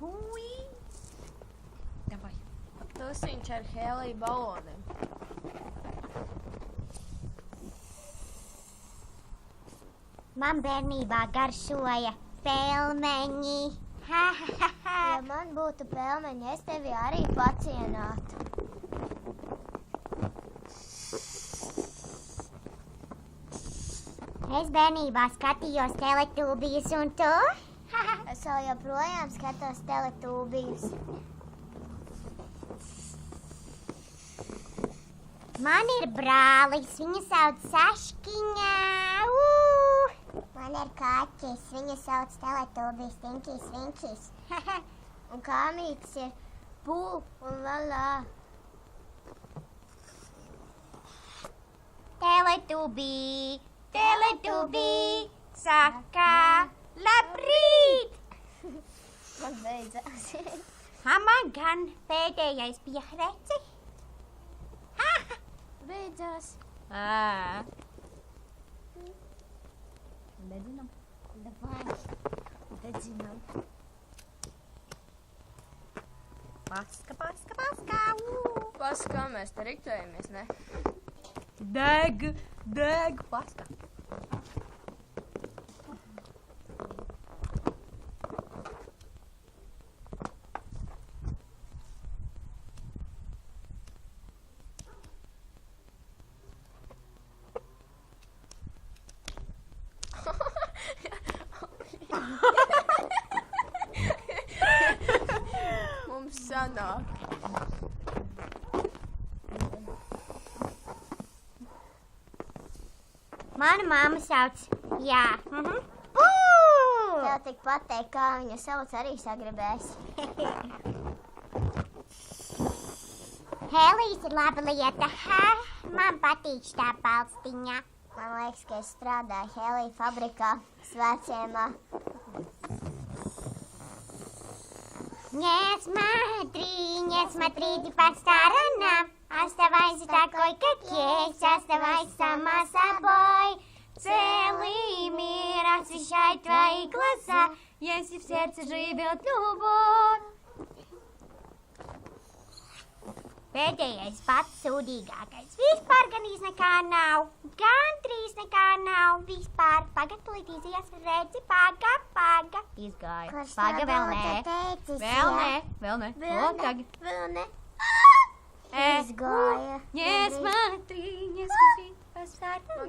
Ui. Davai. Tusiņš ar hēliju baloniem. Man bērnībā garšoja pelmeņi. Ja man būtu pelmeņi, es tevi arī pacienātu. Es bērnībā skatījos Teletubijus, un tu? Es vēl joprojām skatos Teletubijus. Man ir brālis, viņu sauc Saškiņā. Man ir kaķis, viņu sauc Teletubijs, Tinkijs, Vinčijs. Un kāmītis ir Pū un Lalā. Teletubī, Teletubī, saka labrīt! Man beidzās. Man gan pēdējais bija reci. Beidzās. Dedzinam. Davai. Dedzinam. Paska. Paskā, mēs te riktējamies, ne? Deg, paska. Mums sanāk. Manu mammu sauc, jā. Tev tik pateikt, kā viņa sauc, arī sagribēs. Hēlijs ir laba lieta. Man patīk šitā balstiņa. Man liekas, ka es strādāju hēliju fabrikā Svētciemā. Не смотрите по сторонам, оставайся такой, как есть, оставайся сама собой. Целый мир освещает твои глаза, если в сердце живет любовь. Pēdējais pats sūdīgākais. Vispār gandrīz nekā nav. Vispār. Pagad, tulīt izies. Redzi, paga. Izgāja. Paga, vēl nē. Vēl nē. Vēl ne. Izgāja. Nesmatri.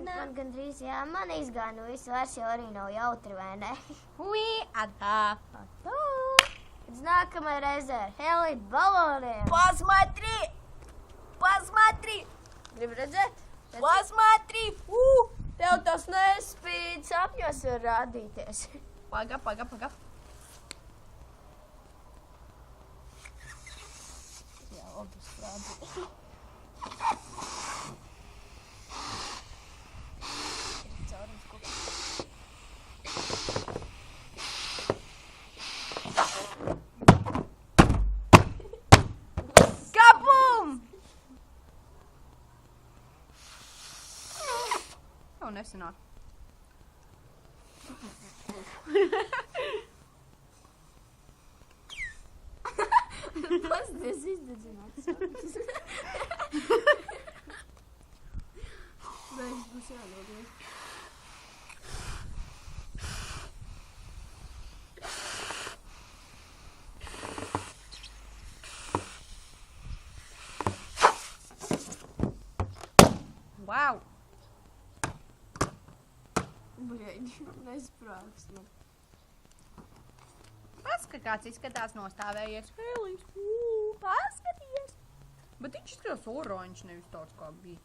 Man gandrīz, jā, man izgāja, nu visu vairs jau arī nav jautri, vai ne? Atā. Līdz nākamai reizē ar hēliju baloniem. Pasmatri! Gribu redzēt? Pasmatri! Tev tas nespīd, sapņos var rādīties. Paga. Jā, labi strādā. Kabum! Jau nesanāk. Pasties izdedzināts. Beigas būs jānodod. Wow! Bļaigi, nesprāks. Paska, kāds izskatās nostāvējies. Hēlijs, paskaties! Bet viņš izskatās oranžs, nevis tāds kā bija.